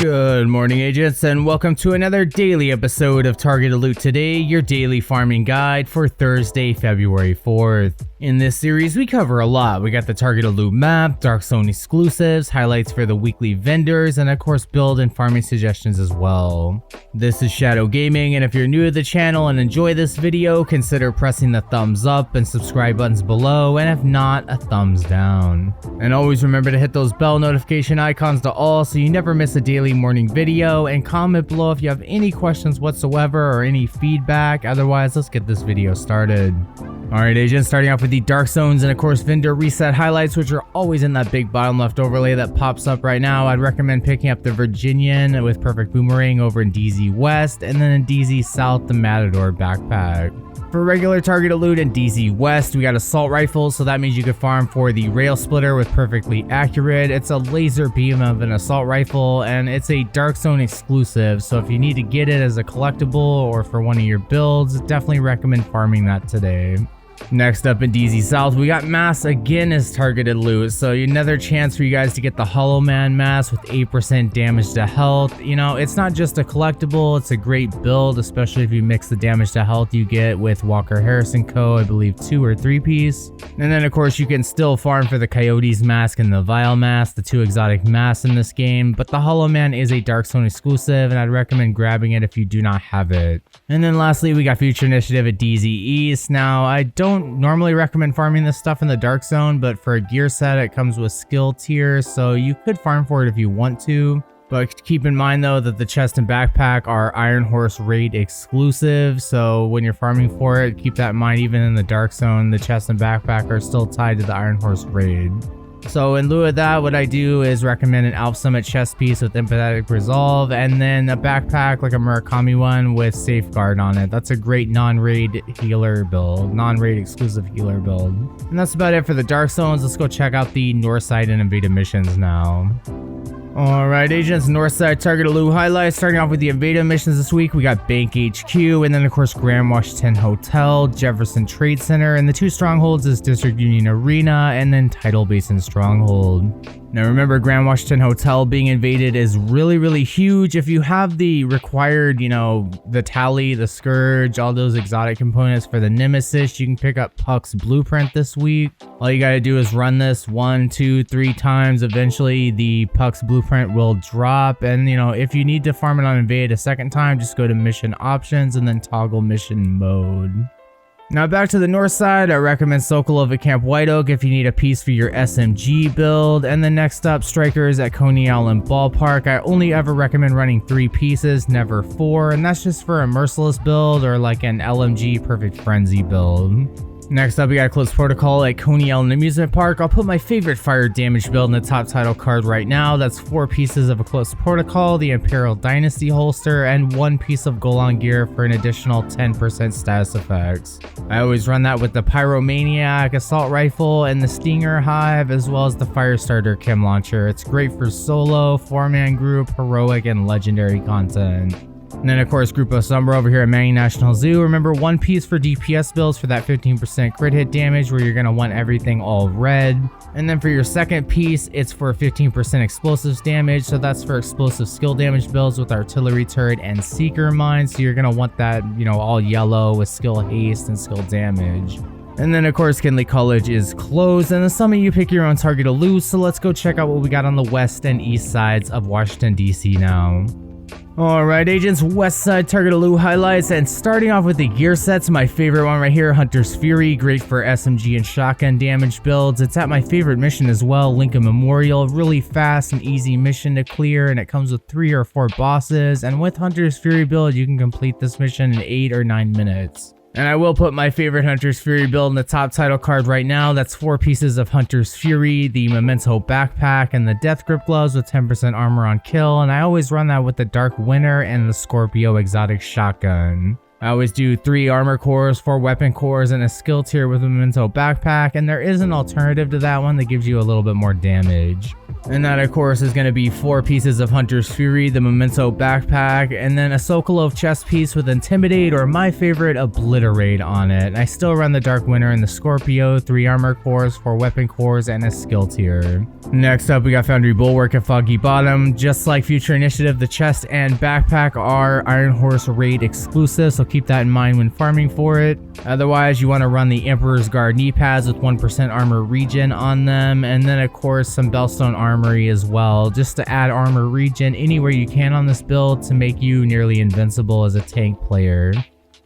Good morning, agents, and welcome to another daily episode of Targeted Loot Today, your daily farming guide for Thursday, February 4th. In this series, we cover a lot. We got the Targeted Loot map, Dark Zone exclusives, highlights for the weekly vendors, and of course, build and farming suggestions as well. This is Shadow Gaming, and if you're new to the channel and enjoy this video, consider pressing the thumbs up and subscribe buttons below, and if not, a thumbs down. And always remember to hit those bell notification icons to all so you never miss a daily morning video, and comment below if you have any questions whatsoever or any feedback. Otherwise, let's get this video started. Alright, agents, starting off with the Dark Zones and of course vendor reset highlights, which are always in that big bottom left overlay that pops up right now. I'd recommend picking up the Virginian with Perfect Boomerang over in DZ West, and then in DZ South the Matador backpack. For regular targeted loot in DZ West, we got assault rifles, so that means you could farm for the rail splitter with Perfectly Accurate. It's a laser beam of an assault rifle, and it's a Dark Zone exclusive, so if you need to get it as a collectible or for one of your builds, definitely recommend farming that today. Next up in DZ South, we got Mass again as targeted loot, so another chance for you guys to get the Hollow Man Mass with 8% damage to health. You know, it's not just a collectible, it's a great build, especially if you mix the damage to health you get with Walker Harrison Co., I believe 2 or 3 piece. And then of course you can still farm for the Coyotes Mask and the Vile Mask, the 2 exotic masks in this game, but the Hollow Man is a Dark Zone exclusive, and I'd recommend grabbing it if you do not have it. And then lastly, we got Future Initiative at DZ East. Now, I don't normally recommend farming this stuff in the Dark Zone, but for a gear set it comes with skill tiers, so you could farm for it if you want to. But keep in mind though that the chest and backpack are Iron Horse raid exclusive, so when you're farming for it, keep that in mind. Even in the Dark Zone, the chest and backpack are still tied to the Iron Horse raid. So in lieu of that, what I do is recommend an Alpha Summit chest piece with Empathetic Resolve, and then a backpack like a Murakami one with Safeguard on it. That's a great non-raid healer build, non-raid exclusive healer build. And that's about it for the Dark Zones. Let's go check out the Northside and Invaded missions now. Alright, agents, Northside targeted loot highlights. Starting off with the Invaded missions this week, we got Bank HQ, and then of course Grand Washington Hotel, Jefferson Trade Center, and the 2 strongholds is District Union Arena, and then Tidal Basin Stronghold. Now remember, Grand Washington Hotel being invaded is really huge. If you have the required, you know, the Tally, the Scourge, all those exotic components for the Nemesis, you can pick up Puck's Blueprint this week. All you gotta do is run this 1, 2, 3 times. Eventually the Puck's Blueprint will drop, and you know, if you need to farm it on Invade a second time, just go to mission options and then toggle mission mode. Now back to the north side, I recommend Sokolov at Camp White Oak if you need a piece for your SMG build. And then next up, Strikers at Coney Island Ballpark. I only ever recommend running 3 pieces, never 4, and that's just for a Merciless build or like an LMG Perfect Frenzy build. Next up, we got Close Protocol at Coney Island Amusement Park. I'll put my favorite fire damage build in the top title card right now. That's 4 pieces of a Close Protocol, the Imperial Dynasty holster, and 1 piece of Golan gear for an additional 10% status effects. I always run that with the Pyromaniac Assault Rifle and the Stinger Hive, as well as the Firestarter Chem Launcher. It's great for solo, 4-man group, heroic, and legendary content. And then of course Grupo Sombra over here at Manning National Zoo. Remember, 1 piece for DPS builds for that 15% crit hit damage, where you're going to want everything all red. And then for your second piece, it's for 15% explosives damage, so that's for explosive skill damage builds with artillery turret and seeker mine, so you're going to want that, you know, all yellow with skill haste and skill damage. And then of course Kinley College is closed, and the summit you pick your own target to lose, so let's go check out what we got on the west and east sides of Washington DC now. Alright, agents, west side targeted loot highlights, and starting off with the gear sets, my favorite one right here, Hunter's Fury, great for SMG and shotgun damage builds. It's at my favorite mission as well, Lincoln Memorial, really fast and easy mission to clear, and it comes with 3 or 4 bosses, and with Hunter's Fury build you can complete this mission in 8 or 9 minutes. And I will put my favorite Hunter's Fury build in the top title card right now. That's 4 pieces of Hunter's Fury, the Memento backpack, and the Death Grip gloves with 10% armor on kill. And I always run that with the Dark Winter and the Scorpio exotic shotgun. I always do 3 armor cores, 4 weapon cores, and a skill tier with a memento backpack, and there is an alternative to that one that gives you a little bit more damage. And that of course is going to be 4 pieces of Hunter's Fury, the memento backpack, and then a Sokolov chest piece with Intimidate, or my favorite, Obliterate on it. And I still run the Dark Winter and the Scorpio, 3 armor cores, 4 weapon cores, and a skill tier. Next up we got Foundry Bulwark and Foggy Bottom. Just like Future Initiative, the chest and backpack are Iron Horse raid exclusive, so keep that in mind when farming for it. Otherwise you want to run the Emperor's Guard knee pads with 1% armor regen on them, and then of course some Bellstone Armory as well, just to add armor regen anywhere you can on this build to make you nearly invincible as a tank player.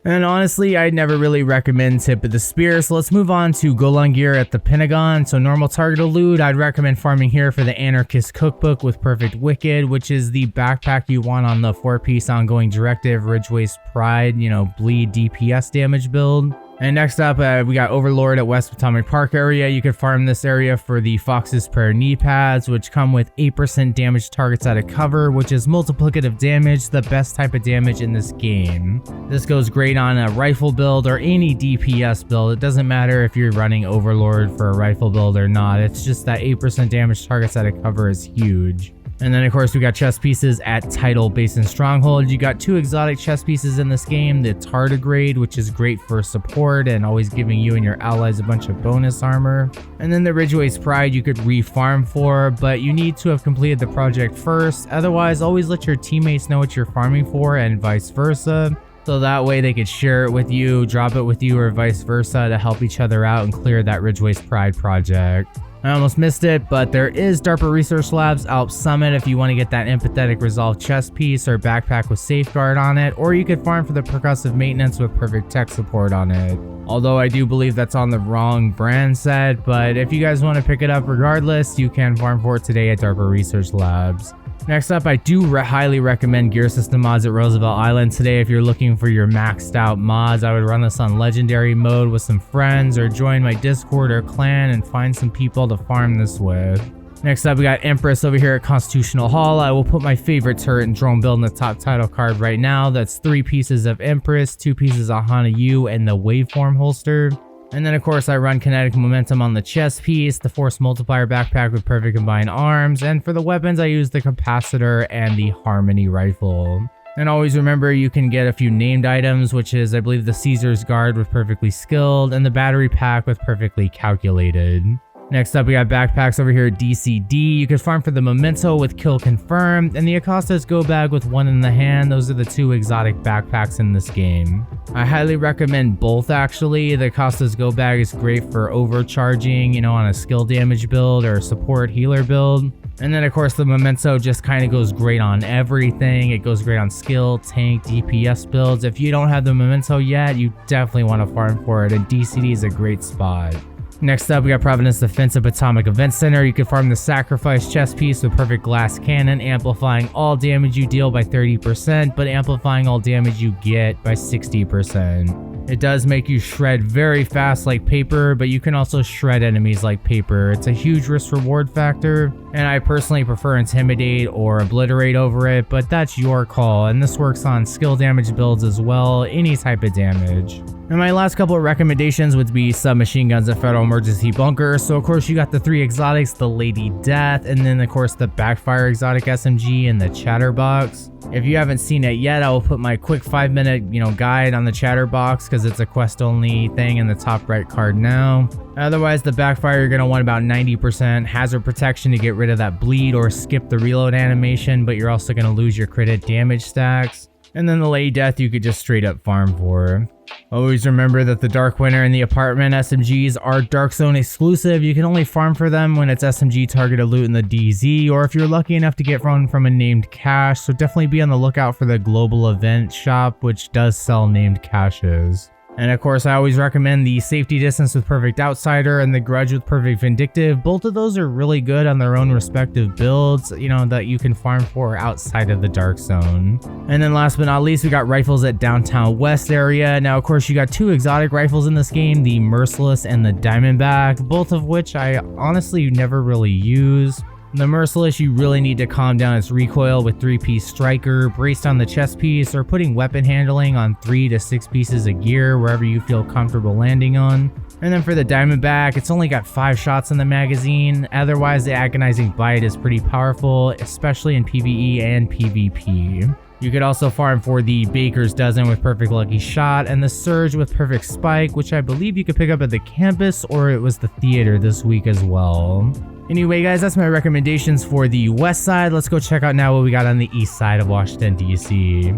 And honestly, I'd never really recommend Tip of the Spear, so let's move on to Golan gear at the Pentagon. So normal target loot, I'd recommend farming here for the Anarchist Cookbook with Perfect Wicked, which is the backpack you want on the 4-piece ongoing directive Ridgeways Pride, bleed DPS damage build. And next up, we got Overlord at West Potomac Park area. You can farm this area for the Fox's Prayer knee pads, which come with 8% damage targets out of cover, which is multiplicative damage, the best type of damage in this game. This goes great on a rifle build or any DPS build. It doesn't matter if you're running Overlord for a rifle build or not. It's just that 8% damage targets out of cover is huge. And then of course we got chest pieces at Tidal Basin Stronghold. You got 2 exotic chest pieces in this game. The Tardigrade, which is great for support and always giving you and your allies a bunch of bonus armor. And then the Ridgeway's Pride you could re-farm for, but you need to have completed the project first. Otherwise, always let your teammates know what you're farming for and vice versa. So that way they could share it with you, drop it with you, or vice versa to help each other out and clear that Ridgeway's Pride project. I almost missed it, but there is DARPA Research Labs Alp Summit if you want to get that Empathetic Resolve chest piece or backpack with Safeguard on it, or you could farm for the Percussive Maintenance with Perfect Tech support on it. Although I do believe that's on the wrong brand set, but if you guys want to pick it up regardless, you can farm for it today at DARPA Research Labs. Next up, I do highly recommend Gear System mods at Roosevelt Island today. If you're looking for your maxed out mods, I would run this on Legendary mode with some friends, or join my Discord or clan and find some people to farm this with. Next up, we got Empress over here at Constitutional Hall. I will put my favorite turret and drone build in the top title card right now. That's 3 pieces of Empress, 2 pieces of Hana U, and the Waveform holster. And then of course I run Kinetic Momentum on the chest piece, the Force Multiplier backpack with Perfect Combined Arms, and for the weapons I use the Capacitor and the Harmony Rifle. And always remember you can get a few named items, which is I believe the Caesar's Guard with Perfectly Skilled and the Battery Pack with Perfectly Calculated. Next up, we got backpacks over here at DCD. You can farm for the Memento with Kill Confirmed, and the Acosta's Go Bag with One in the Hand. Those are the 2 exotic backpacks in this game. I highly recommend both actually. The Acosta's Go Bag is great for overcharging, on a skill damage build or a support healer build. And then of course the Memento just kind of goes great on everything. It goes great on skill, tank, DPS builds. If you don't have the Memento yet, you definitely want to farm for it, and DCD is a great spot. Next up, we got Providence Defensive Atomic Event Center. You can farm the Sacrifice chest piece with Perfect Glass Cannon, amplifying all damage you deal by 30%, but amplifying all damage you get by 60%. It does make you shred very fast like paper, but you can also shred enemies like paper. It's a huge risk reward factor, and I personally prefer Intimidate or Obliterate over it, but that's your call, and this works on skill damage builds as well, any type of damage. And my last couple of recommendations would be submachine guns and Federal Emergency Bunker. So of course you got the 3 exotics, the Lady Death, and then of course the Backfire exotic SMG and the Chatterbox. If you haven't seen it yet, I will put my quick 5-minute guide on the Chatterbox because it's a quest only thing in the top right card now. Otherwise, the Backfire you're going to want about 90% hazard protection to get rid of that bleed or skip the reload animation, but you're also going to lose your crit hit damage stacks. And then the Lady Death you could just straight up farm for. Always remember that the Dark Winter and the Apartment SMGs are Dark Zone exclusive. You can only farm for them when it's SMG targeted loot in the DZ, or if you're lucky enough to get one from a named cache, so definitely be on the lookout for the global event shop, which does sell named caches. And of course, I always recommend the Safety Distance with Perfect Outsider and the Grudge with Perfect Vindictive. Both of those are really good on their own respective builds, that you can farm for outside of the Dark Zone. And then last but not least, we got rifles at Downtown West area. Now, of course, you got 2 exotic rifles in this game, the Merciless and the Diamondback, both of which I honestly never really use. The Merciless, you really need to calm down its recoil with 3-piece striker, braced on the chest piece, or putting weapon handling on 3 to 6 pieces of gear wherever you feel comfortable landing on. And then for the Diamondback, it's only got 5 shots in the magazine. Otherwise, the Agonizing Bite is pretty powerful, especially in PvE and PvP. You could also farm for the Baker's Dozen with Perfect Lucky Shot and the Surge with Perfect Spike, which I believe you could pick up at the campus or it was the theater this week as well. Anyway guys, that's my recommendations for the west side. Let's go check out now what we got on the east side of Washington, D.C.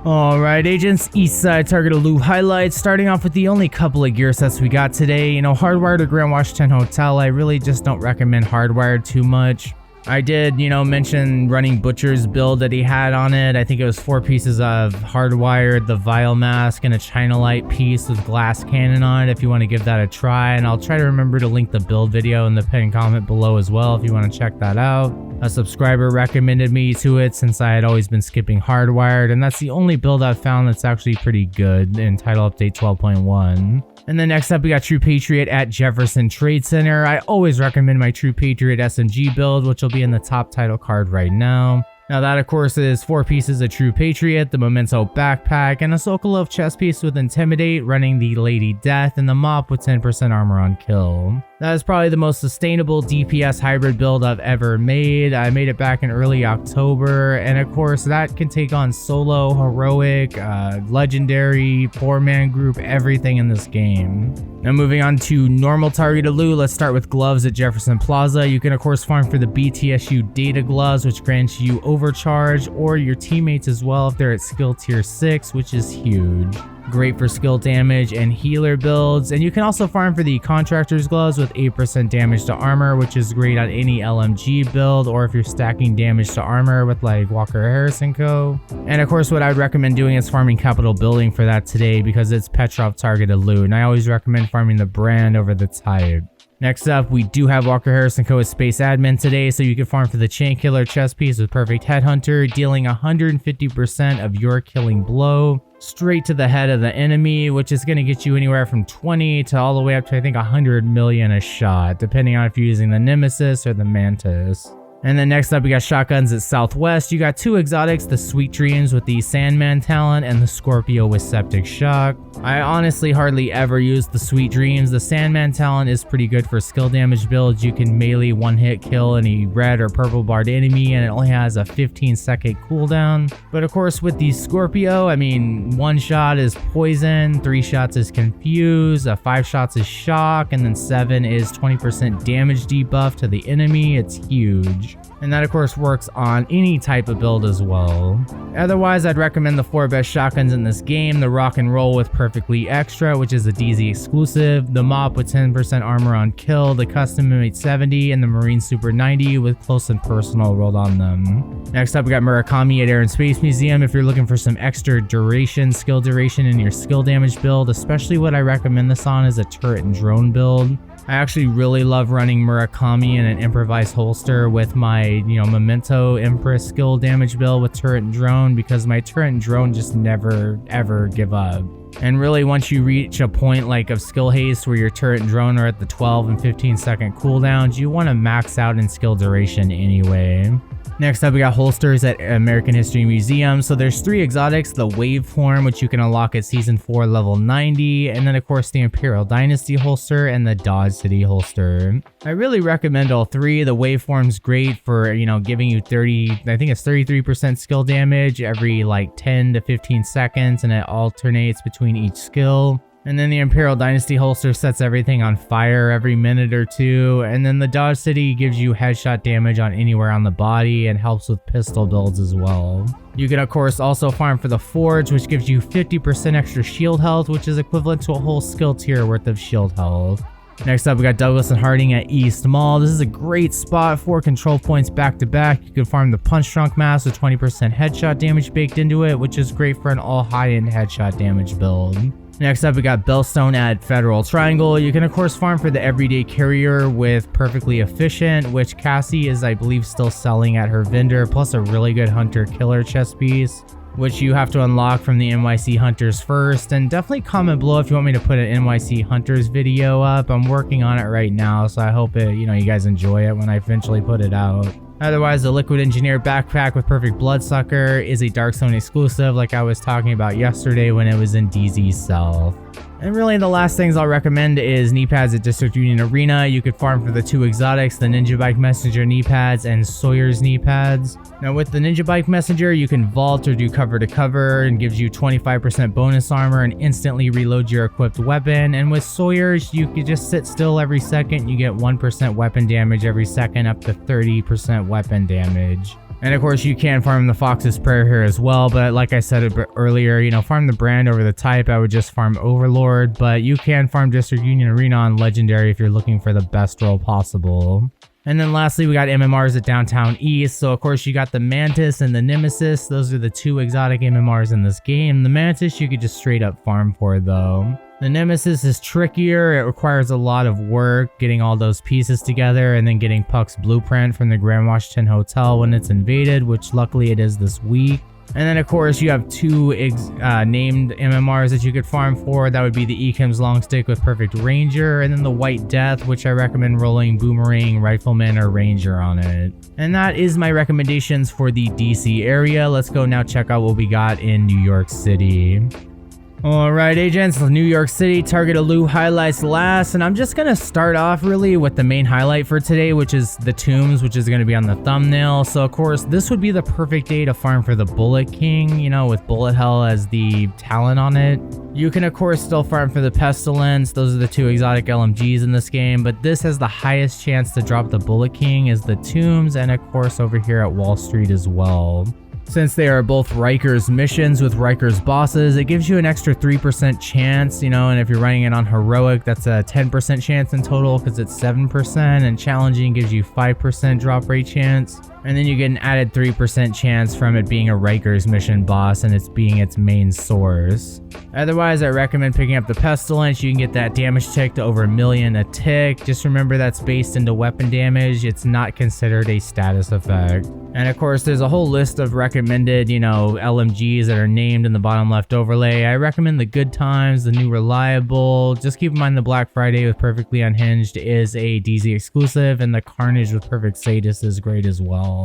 Alright agents, east side target loot highlights, starting off with the only couple of gear sets we got today. Hardwired or Grand Washington Hotel, I really just don't recommend Hardwired too much. I did, mention running Butcher's build that he had on it. I think it was 4 pieces of Hardwired, the Vial Mask, and a China Light piece with Glass Cannon on it if you want to give that a try. And I'll try to remember to link the build video in the pinned comment below as well if you want to check that out. A subscriber recommended me to it since I had always been skipping Hardwired, and that's the only build I've found that's actually pretty good in Title Update 12.1. And then next up, we got True Patriot at Jefferson Trade Center. I always recommend my True Patriot SMG build, which will be in the top title card right now. Now that of course is 4 pieces of True Patriot, the Memento backpack, and a Sokolov chest piece with Intimidate, running the Lady Death, and the Mop with 10% armor on kill. That is probably the most sustainable DPS hybrid build I've ever made. I made it back in early October, and of course that can take on solo, heroic, legendary, 4-man group, everything in this game. Now moving on to normal targeted loot, let's start with gloves at Jefferson Plaza. You can of course farm for the BTSU Data Gloves, which grants you overcharge, or your teammates as well if they're at skill tier 6, which is huge. Great for skill damage and healer builds, and you can also farm for the Contractor's Gloves with 8% damage to armor, which is great on any LMG build, or if you're stacking damage to armor with like Walker Harris & Co. And of course what I would recommend doing is farming Capital Building for that today because it's Petrov targeted loot, and I always recommend farming the brand over the type. Next up, we do have Walker Harris & Co. as Space Admin today, so you can farm for the Chain Killer chest piece with Perfect Headhunter, dealing 150% of your killing blow straight to the head of the enemy, which is going to get you anywhere from 20 to all the way up to I think 100 million a shot, depending on if you're using the Nemesis or the Mantis. And then next up, we got shotguns at Southwest. You got 2 exotics, the Sweet Dreams with the Sandman talent and the Scorpio with Septic Shock. I honestly hardly ever use the Sweet Dreams. The Sandman talent is pretty good for skill damage builds. You can melee one-hit kill any red or purple barred enemy, and it only has a 15-second cooldown. But of course, with the Scorpio, 1 shot is Poison, 3 shots is Confuse, 5 shots is Shock, and then 7 is 20% damage debuff to the enemy. It's huge. And that of course works on any type of build as well. Otherwise, I'd recommend the 4 best shotguns in this game: the Rock and Roll with Perfectly Extra, which is a DZ exclusive, the Mop with 10% armor on kill, the Custom M8 70, and the Marine Super 90 with Close and Personal rolled on them. Next up, we got Murakami at Air and Space Museum. If you're looking for some extra duration, skill duration in your skill damage build, especially what I recommend this on is a turret and drone build. I actually really love running Murakami in an improvised holster with my, Memento Empress skill damage build with turret and drone, because my turret and drone just never ever give up. And really, once you reach a point like of skill haste where your turret and drone are at the 12 and 15-second cooldowns, you want to max out in skill duration anyway. Next up, we got holsters at American History Museum. So there's 3 exotics, the Waveform, which you can unlock at Season 4 level 90, and then of course the Imperial Dynasty holster and the Dodge City holster. I really recommend all 3. The Waveform's great for, giving you 33% skill damage every like 10 to 15 seconds, and it alternates between each skill. And then the Imperial Dynasty holster sets everything on fire every minute or 2. And then the Dodge City gives you headshot damage on anywhere on the body and helps with pistol builds as well. You can of course also farm for the Forge, which gives you 50% extra shield health, which is equivalent to a whole skill tier worth of shield health. Next up, we got Douglas and Harding at East Mall. This is a great spot for control points back to back. You can farm the Punch Drunk Mask with 20% headshot damage baked into it, which is great for an all high-end headshot damage build. Next up, we got Bellstone at Federal Triangle. You can of course farm for the Everyday Carrier with Perfectly Efficient, which Cassie is I believe still selling at her vendor, plus a really good Hunter Killer chest piece. which you have to unlock from the NYC Hunters first. And definitely comment below if you want me to put an NYC Hunters video up. I'm working on it right now, so I hope you guys enjoy it when I eventually put it out. Otherwise, the Liquid Engineer backpack with Perfect Bloodsucker is a Dark Zone exclusive like I was talking about yesterday when it was in DZ South. And really the last things I'll recommend is knee pads at District Union Arena. You could farm for the 2 exotics, the Ninja Bike Messenger knee pads and Sawyer's knee pads. Now with the Ninja Bike Messenger, you can vault or do cover to cover and gives you 25% bonus armor and instantly reload your equipped weapon. And with Sawyer's, you can just sit still every second. You get 1% weapon damage every second, up to 30% weapon damage. And of course, you can farm the Fox's Prayer here as well, but like I said earlier, farm the brand over the type. I would just farm Overlord, but you can farm District Union Arena on Legendary if you're looking for the best roll possible. And then lastly, we got MMRs at Downtown East. So of course, you got the Mantis and the Nemesis. Those are the 2 exotic MMRs in this game. The Mantis you could just straight up farm for though. The Nemesis is trickier. It requires a lot of work getting all those pieces together and then getting Puck's blueprint from the Grand Washington Hotel when it's invaded, which luckily it is this week. And then of course you have 2 named MMRs that you could farm for. That would be the Ekim's Longstick with Perfect Ranger, and then the White Death, which I recommend rolling Boomerang, Rifleman, or Ranger on it. And that is my recommendations for the DC area. Let's go now check out what we got in New York City. Alright agents, New York City Target Loot highlights last, and I'm just going to start off really with the main highlight for today, which is the tombs, which is going to be on the thumbnail. So of course, this would be the perfect day to farm for the Bullet King, with Bullet Hell as the talent on it. You can of course still farm for the Pestilence. Those are the 2 exotic LMGs in this game, but this has the highest chance to drop the Bullet King is the tombs, and of course over here at Wall Street as well. Since they are both Riker's missions with Riker's bosses, it gives you an extra 3% chance, and if you're running it on Heroic, that's a 10% chance in total because it's 7%, and Challenging gives you 5% drop rate chance. And then you get an added 3% chance from it being a Riker's mission boss and it's being its main source. Otherwise, I recommend picking up the Pestilence. You can get that damage tick to over 1 million a tick. Just remember that's based into weapon damage. It's not considered a status effect. And of course, there's a whole list of recommended, LMGs that are named in the bottom left overlay. I recommend the Good Times, the New Reliable. Just keep in mind the Black Friday with Perfectly Unhinged is a DZ exclusive, and the Carnage with Perfect Sadist is great as well.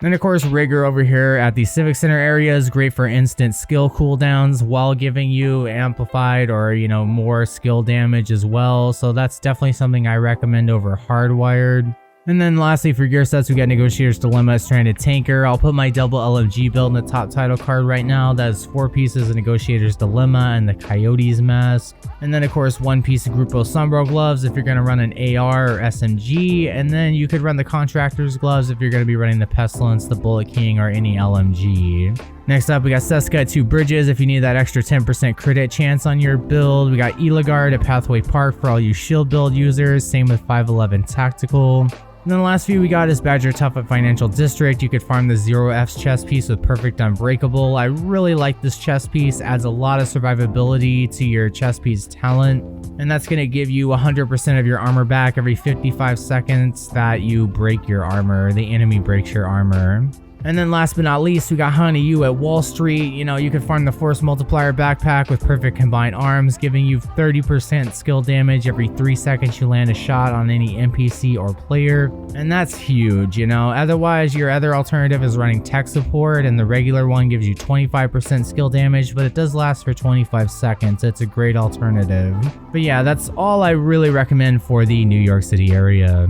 And of course, Rigger over here at the Civic Center area is great for instant skill cooldowns while giving you amplified or, more skill damage as well. So that's definitely something I recommend over Hardwired. And then lastly, for gear sets, we got Negotiator's Dilemma, Stranded Tanker. I'll put my double LMG build in the top title card right now. That is 4 pieces of Negotiator's Dilemma and the Coyote's Mask. And then of course 1 piece of Grupo Sombro gloves if you're going to run an AR or SMG. And then you could run the Contractor's gloves if you're going to be running the Pestilence, the Bullet King, or any LMG. Next up, we got Seska at 2 Bridges if you need that extra 10% crit hit chance on your build. We got Eligard at Pathway Park for all you shield build users. Same with 511 Tactical. And then the last few we got is Badger Tough at Financial District. You could farm the 0F's chest piece with Perfect Unbreakable. I really like this chest piece. Adds a lot of survivability to your chest piece talent. And that's going to give you 100% of your armor back every 55 seconds that you break your armor. The enemy breaks your armor. And then last but not least, we got Honey You at Wall Street. You can farm the Force Multiplier backpack with Perfect Combined Arms, giving you 30% skill damage every 3 seconds you land a shot on any NPC or player. And that's huge, Otherwise, your other alternative is running Tech Support, and the regular one gives you 25% skill damage, but it does last for 25 seconds. It's a great alternative. But yeah, that's all I really recommend for the New York City area.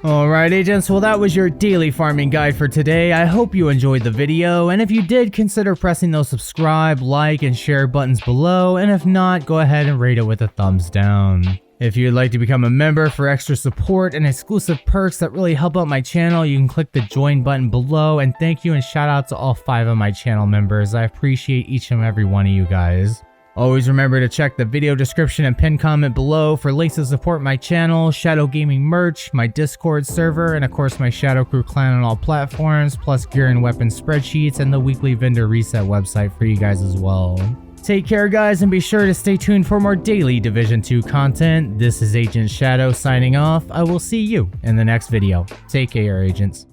Alright agents, well that was your daily farming guide for today. I hope you enjoyed the video, and if you did, consider pressing those subscribe, like, and share buttons below, and if not, go ahead and rate it with a thumbs down. If you'd like to become a member for extra support and exclusive perks that really help out my channel, you can click the join button below, and thank you and shout out to all 5 of my channel members. I appreciate each and every one of you guys. Always remember to check the video description and pinned comment below for links to support my channel, Shadow Gaming merch, my Discord server, and of course my Shadow Crew clan on all platforms, plus gear and weapon spreadsheets and the weekly vendor reset website for you guys as well. Take care guys, and be sure to stay tuned for more daily Division 2 content. This is Agent Shadow signing off. I will see you in the next video. Take care agents.